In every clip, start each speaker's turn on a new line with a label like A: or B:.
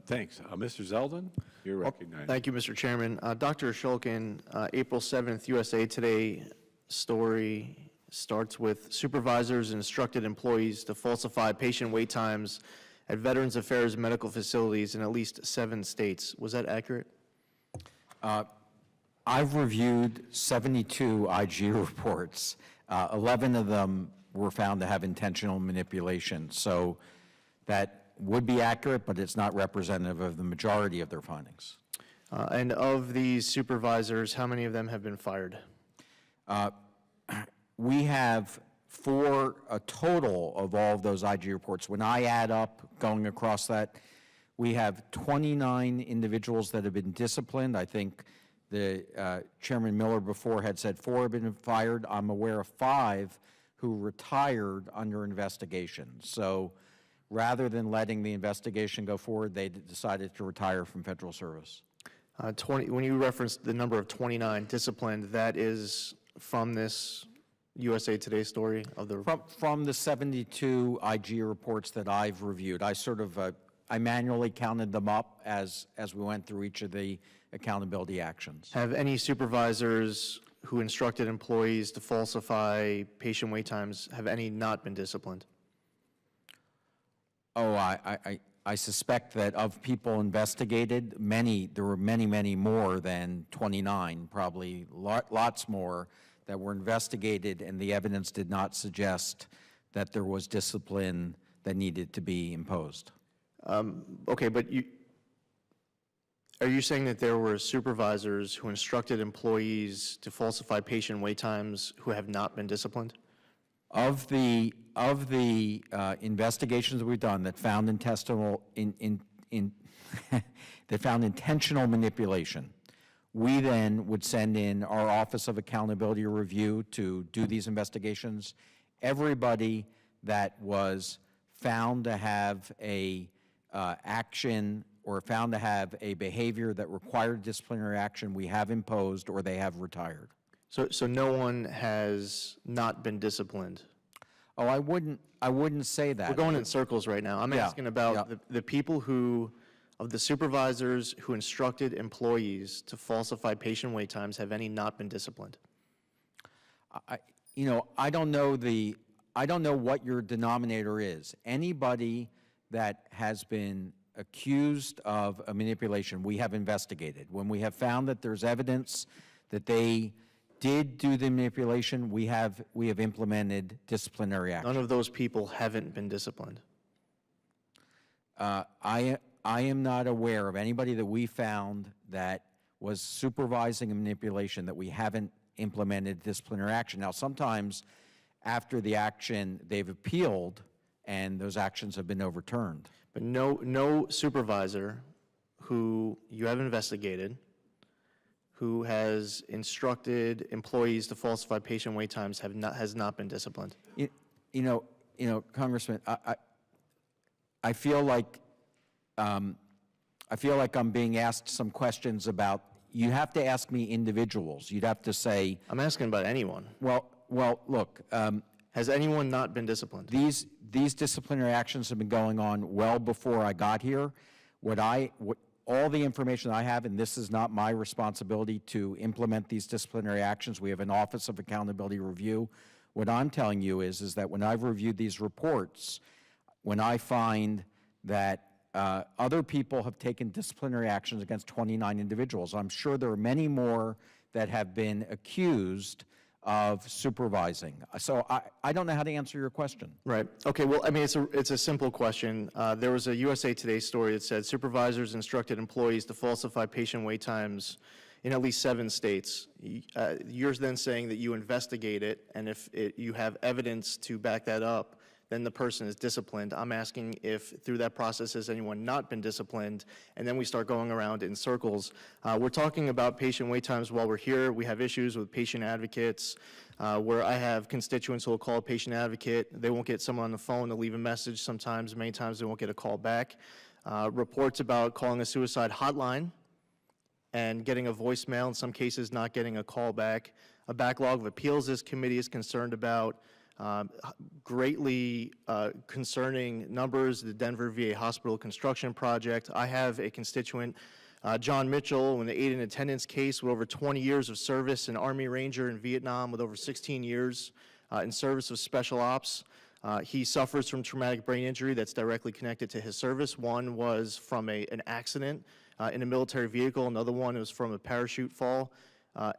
A: Thanks. Mr. Zeldin, you're recognized.
B: Thank you, Mr. Chairman. Dr. Shulkin, April 7th, USA Today story starts with supervisors instructed employees to falsify patient wait times at Veterans Affairs medical facilities in at least 7 states. Was that accurate?
C: I've reviewed 72 IG reports. 11 of them were found to have intentional manipulation. So that would be accurate, but it's not representative of the majority of their findings.
B: And of these supervisors, how many of them have been fired?
C: We have, for a total of all of those IG reports, when I add up going across that, we have 29 individuals that have been disciplined. I think the Chairman Miller before had said 4 have been fired. I'm aware of 5 who retired under investigation. So rather than letting the investigation go forward, they decided to retire from federal service.
B: When you referenced the number of 29 disciplined, that is from this USA Today story of the...
C: From the 72 IG reports that I've reviewed. I sort of, I manually counted them up as we went through each of the accountability actions.
B: Have any supervisors who instructed employees to falsify patient wait times, have any not been disciplined?
C: Oh, I suspect that of people investigated, there were many more than 29, probably lots more that were investigated, and the evidence did not suggest that there was discipline that needed to be imposed.
B: Okay, but are you saying that there were supervisors who instructed employees to falsify patient wait times who have not been disciplined?
C: Of the investigations that we've done that found that found intentional manipulation, we then would send in our Office of Accountability Review to do these investigations. Everybody that was found to have a action or found to have a behavior that required disciplinary action, we have imposed or they have retired.
B: So no one has not been disciplined?
C: Oh, I wouldn't say that.
B: We're going in circles right now. I'm asking about the people of the supervisors who instructed employees to falsify patient wait times, have any not been disciplined?
C: I don't know what your denominator is. Anybody that has been accused of a manipulation, we have investigated. When we have found that there's evidence that they did do the manipulation, we have implemented disciplinary action.
B: None of those people haven't been disciplined?
C: I am not aware of anybody that we found that was supervising a manipulation that we haven't implemented disciplinary action. Now, sometimes after the action, they've appealed and those actions have been overturned.
B: But no supervisor who you have investigated who has instructed employees to falsify patient wait times has not been disciplined?
C: Congressman, I feel like I'm being asked some questions about. You have to ask me individuals. You'd have to say.
B: I'm asking about anyone.
C: Well, look.
B: Has anyone not been disciplined?
C: These disciplinary actions have been going on well before I got here. All the information I have, and this is not my responsibility to implement these disciplinary actions. We have an Office of Accountability Review. What I'm telling you is that when I've reviewed these reports, when I find that other people have taken disciplinary actions against 29 individuals, I'm sure there are many more that have been accused of supervising. So I don't know how to answer your question.
B: Right. Okay. Well, I mean, it's a simple question. There was a USA Today story that said supervisors instructed employees to falsify patient wait times in at least 7 states. You're then saying that you investigate it, and if you have evidence to back that up, then the person is disciplined. I'm asking if through that process has anyone not been disciplined, and then we start going around in circles. We're talking about patient wait times while we're here. We have issues with patient advocates where I have constituents who will call a patient advocate. They won't get someone on the phone to leave a message sometimes. Many times they won't get a call back. Reports about calling a suicide hotline and getting a voicemail, in some cases not getting a call back. A backlog of appeals this committee is concerned about. greatly concerning numbers, the Denver VA Hospital construction project. I have a constituent, John Mitchell, in the aid and attendance case with over 20 years of service, an Army Ranger in Vietnam with over 16 years in service of special ops. He suffers from traumatic brain injury that's directly connected to his service. One was from an accident in a military vehicle. Another one was from a parachute fall.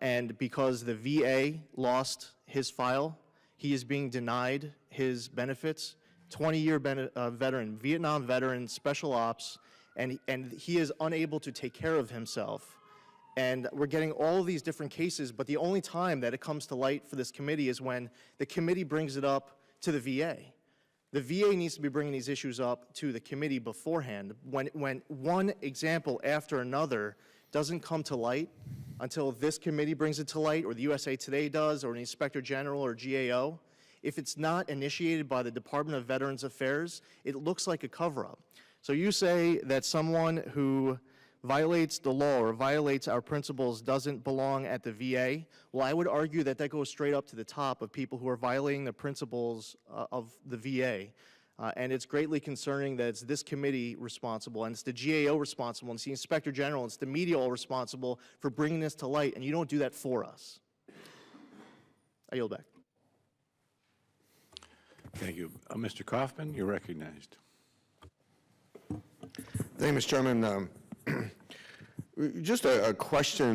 B: And because the VA lost his file, he is being denied his benefits. 20-year veteran, Vietnam veteran, special ops, and he is unable to take care of himself. And we're getting all of these different cases, but the only time that it comes to light for this committee is when the committee brings it up to the VA. The VA needs to be bringing these issues up to the committee beforehand. When one example after another doesn't come to light until this committee brings it to light, or the USA Today does, or an Inspector General or GAO, if it's not initiated by the Department of Veterans Affairs, it looks like a cover-up. So you say that someone who violates the law or violates our principles doesn't belong at the VA. Well, I would argue that that goes straight up to the top of people who are violating the principles of the VA. And it's greatly concerning that it's this committee responsible, and it's the GAO responsible, and it's the Inspector General, and it's the media all responsible for bringing this to light, and you don't do that for us. I yield back.
A: Thank you. Mr. Kaufman, you're recognized.
D: Thank you, Mr. Chairman. Just a question